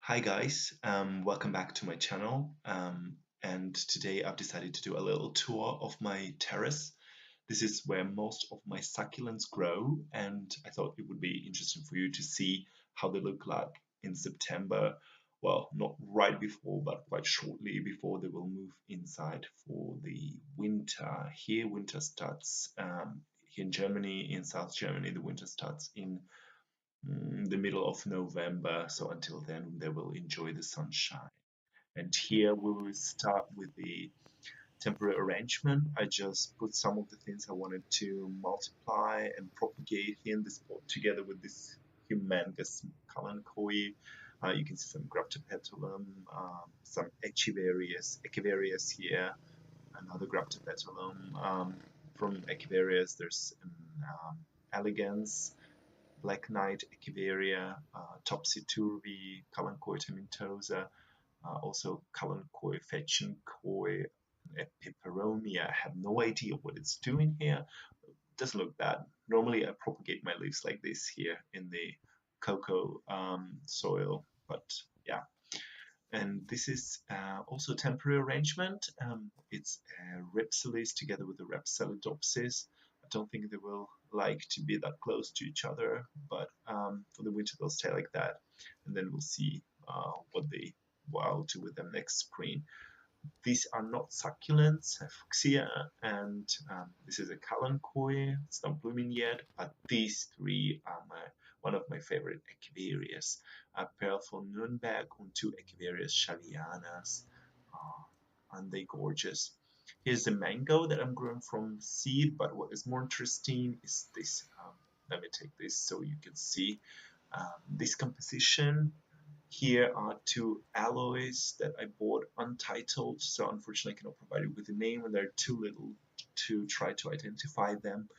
Hi guys, welcome back to my channel. And today I've decided to do a little tour of my terrace. This is where most of my succulents grow, and I thought it would be interesting for you to see how they look like in September. Well, not right before, but quite shortly before they will move inside for the winter. Here, winter starts here in Germany, in South Germany, the winter starts in the middle of November. So until then, they will enjoy the sunshine. And here we will start with the temporary arrangement. I just put some of the things I wanted to multiply and propagate here in this pot together with this humongous Kalanchoe. You can see some Graptopetalum, some Echeverias here, another Graptopetalum. From Echeverias, there's an elegans, Black Knight, Echeveria, Topsy Turvy, Kalanchoe tomentosa, also Kalanchoe Fetchenkoi, Peperomia. I have no idea what it's doing here. It doesn't look bad. Normally I propagate my leaves like this here in the cocoa soil, but yeah. And this is also temporary arrangement. It's Rhipsalis together with the Rhapsalidopsis. I don't think they will like to be that close to each other, but for the winter they'll stay like that. And then we'll see what I'll do with them next spring. These are not succulents, fuchsia, and this is a kalanchoe. It's not blooming yet, but these three are one of my favorite echeverias. A pearl von Nürnberg and two echeverias Shavianas. Aren't they gorgeous? Here's the mango that I'm growing from seed, but what is more interesting is this. Let me take this so you can see this composition. Here are two alloys that I bought untitled, so unfortunately I cannot provide you with a name, and they're too little to try to identify them.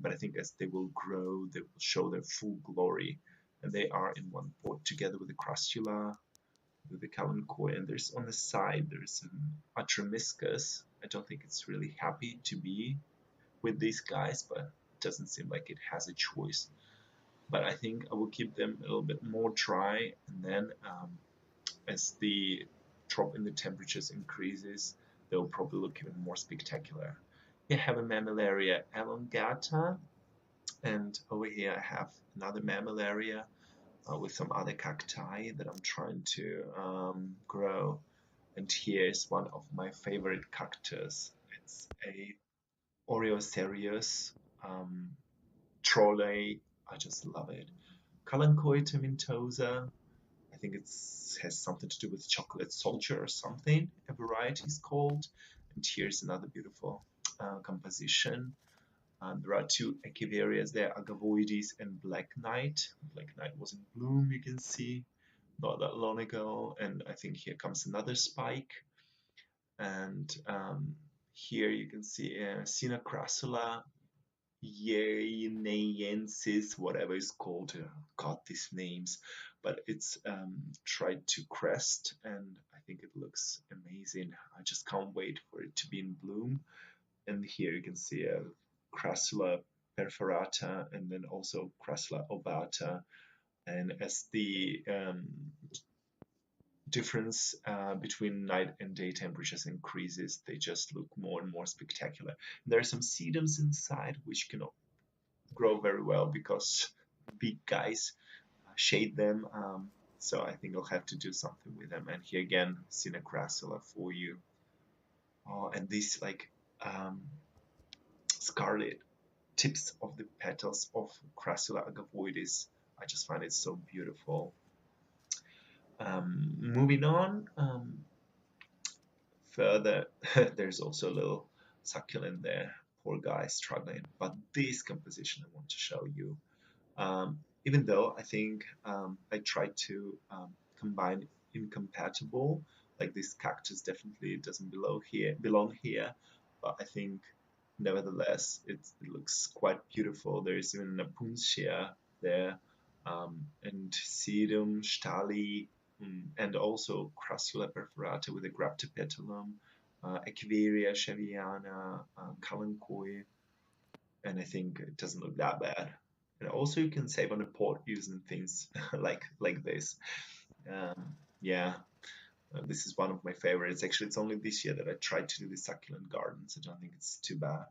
But I think as they will grow, they will show their full glory. And they are in one pot together with the crustula, with the kalanchoe, and there's on the side there's an Atramiscus. I don't think it's really happy to be with these guys, but it doesn't seem like it has a choice. But I think I will keep them a little bit more dry, and then as the drop in the temperatures increases, they'll probably look even more spectacular. Here I have a Mammillaria elongata, and over here I have another Mammillaria with some other cacti that I'm trying to grow. And here is one of my favorite cactus. It's a Oreocereus trolley. I just love it. Kalanchoe tomentosa. I think it has something to do with chocolate soldier or something, a variety is called. And here's another beautiful composition. There are two Echeverias there, Agavoides and Black Knight. Black Knight was in bloom, you can see, not that long ago. And I think here comes another spike. And here you can see Sina crassula, Yenayensis, whatever it's called. Got these names, but it's tried to crest, and I think it looks amazing. I just can't wait for it to be in bloom. And here you can see a Crassula perforata, and then also Crassula ovata. And as the difference between night and day temperatures increases, they just look more and more spectacular. There are some sedums inside which cannot grow very well because big guys shade them. So I think I'll have to do something with them. And here again, Cinecrassula for you. Oh, and these like scarlet tips of the petals of Crassula agavoides. I just find it so beautiful. Moving on, further, there's also a little succulent there. Poor guy struggling. But this composition I want to show you. Even though I think I tried to combine incompatible, like this cactus definitely doesn't belong here, but I think nevertheless it looks quite beautiful. There is even a Puntia there, and Sedum, Stali, and also Crassula perforata with a Graptopetalum, Echeveria, Shaviana, Kalanchoe, and I think it doesn't look that bad. And also you can save on the pot using things like this. Yeah, this is one of my favorites. Actually, it's only this year that I tried to do the succulent gardens. I don't think it's too bad.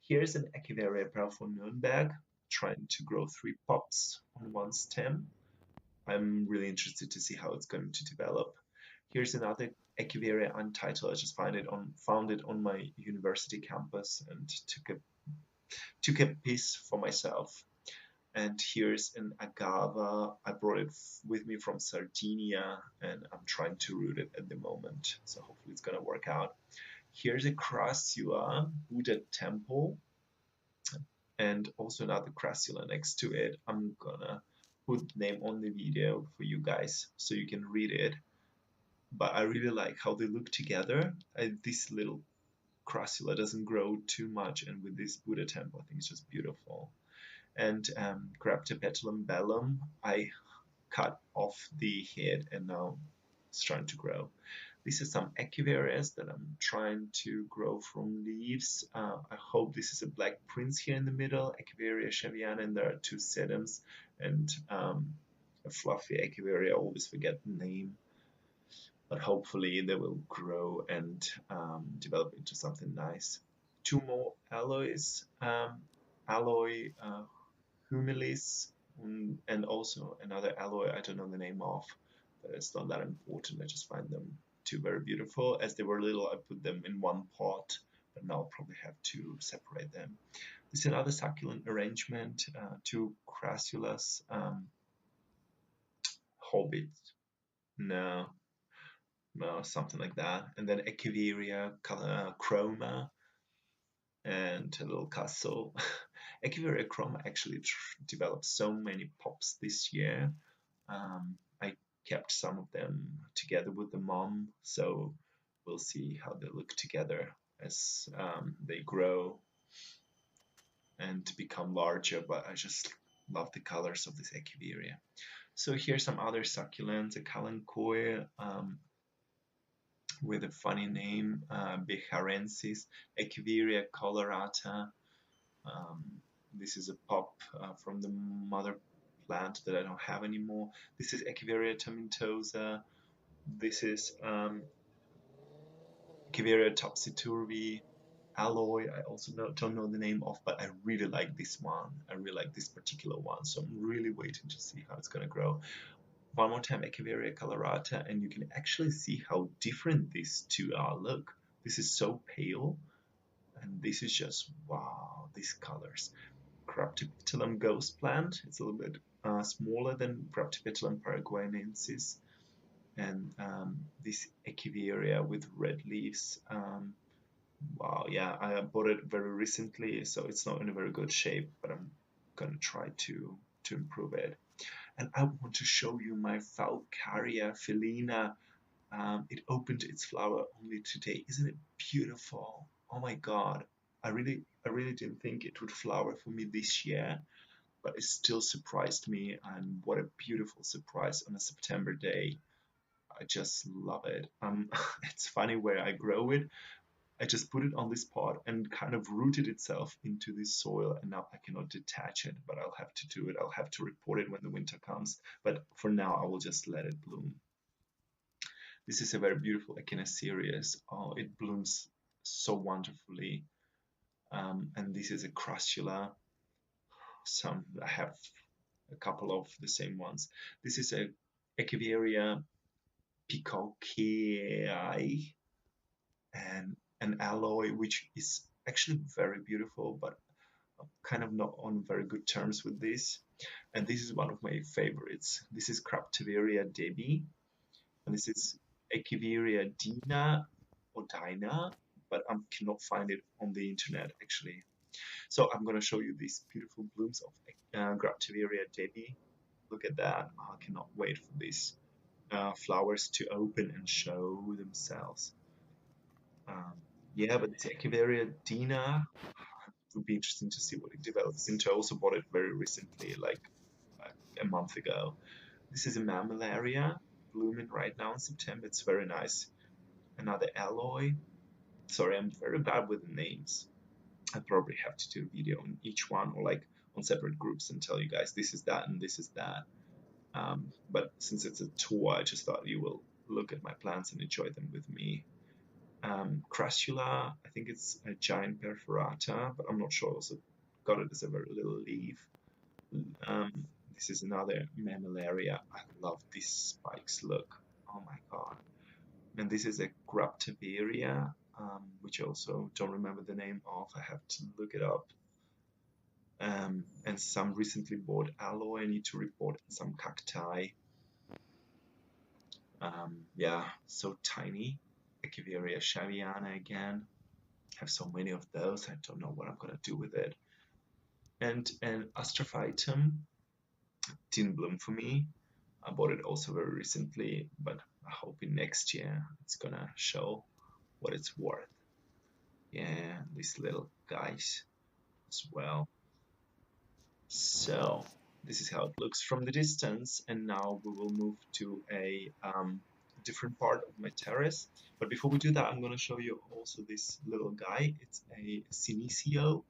Here's an Echeveria from Nuremberg, trying to grow 3 pops on one stem. I'm really interested to see how it's going to develop. Here's another Echeveria untitled. I just found it on my university campus and took a piece for myself. And here's an agave. I brought it with me from Sardinia, and I'm trying to root it at the moment. So hopefully it's gonna work out. Here's a crassula, Buddha temple, and also another crassula next to it. I'm gonna put the name on the video for you guys so you can read it. But I really like how they look together. This little crassula doesn't grow too much, and with this Buddha temple, I think it's just beautiful. And Graptopetalum bellum, I cut off the head and now it's trying to grow. These are some Echeverias that I'm trying to grow from leaves. I hope this is a black prince here in the middle, Echeveria cheviana, and there are 2 sedums and a fluffy Echeveria. I always forget the name, but hopefully they will grow and develop into something nice. 2 more alloys, alloy humilis, and also another alloy I don't know the name of, but it's not that important. I just find them 2 very beautiful. As they were little, I put them in one pot, but now I'll probably have to separate them. This is another succulent arrangement, 2 crassulas, hobbits, no, no, something like that, and then Echeveria chroma, and a little castle. Echeveria chroma actually developed so many pops this year. I kept some of them together with the mom, so we'll see how they look together as they grow and become larger, but I just love the colors of this Echeveria. So here's some other succulents, a Kalanchoe with a funny name, Becharensis, Echeveria colorata. Um, this is a pop from the mother plant that I don't have anymore. This is Echeveria tomentosa. This is Echeveria topsy-turvy alloy. I also don't know the name of, but I really like this one. I really like this particular one, so I'm really waiting to see how it's going to grow. One more time, Echeveria colorata, and you can actually see how different these 2 are. Look, this is so pale, and this is just wow, these colors. Graptopetalum ghost plant. It's a little bit smaller than Graptopetalum paraguayensis, and this Echeveria with red leaves. Wow, yeah, I bought it very recently, so it's not in a very good shape, but I'm gonna try to improve it. And I want to show you my Falcaria Felina. It opened its flower only today. Isn't it beautiful? Oh my God. I really didn't think it would flower for me this year, but it still surprised me. And what a beautiful surprise on a September day. I just love it. It's funny where I grow it. I just put it on this pot and kind of rooted itself into the soil, and now I cannot detach it, but I'll have to do it. I'll have to report it when the winter comes. But for now, I will just let it bloom. This is a very beautiful Echinacerias. Oh, it blooms so wonderfully. And this is a crassula. I have a couple of the same ones. This is a Echeveria peacockii, and an alloy which is actually very beautiful, but I'm kind of not on very good terms with this. And this is one of my favorites. This is Craptiveria debi, and this is Echeveria Dina or Dina, but I cannot find it on the internet actually. So I'm going to show you these beautiful blooms of Graptiveria debi. Look at that. Oh, I cannot wait for these flowers to open and show themselves. Um, yeah, but this Echeveria Dina would be interesting to see what it develops into. I also bought it very recently, like a month ago. This is a mammillaria blooming right now in September. It's very nice. Another alloy. Sorry, I'm very bad with names. I probably have to do a video on each one, or like on separate groups, and tell you guys this is that and this is that. But since it's a tour, I just thought you will look at my plants and enjoy them with me. Crassula, I think it's a giant perforata, but I'm not sure. Also got it as a very little leaf. This is another mammillaria. I love these spikes. Look, oh my god! And this is a Echeveria, which I also don't remember the name of. I have to look it up. And some recently bought aloe I need to report, and some cacti. Yeah, so tiny. Echeveria shaviana again. I have so many of those. I don't know what I'm gonna do with it. And an astrophytum didn't bloom for me. I bought it also very recently, but I hope in next year it's gonna show what it's worth. Yeah, these little guys as well. So this is how it looks from the distance, and now we will move to a different part of my terrace. But before we do that, I'm going to show you also this little guy. It's a Senecio,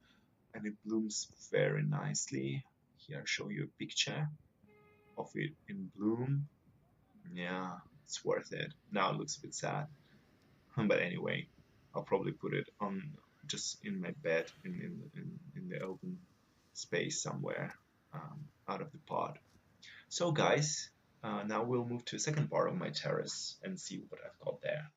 and it blooms very nicely. Here I'll show you a picture of it in bloom. Yeah, it's worth it. Now it looks a bit sad, but anyway, I'll probably put it on just in my bed in the open space somewhere out of the pod. So guys, now we'll move to the second part of my terrace and see what I've got there.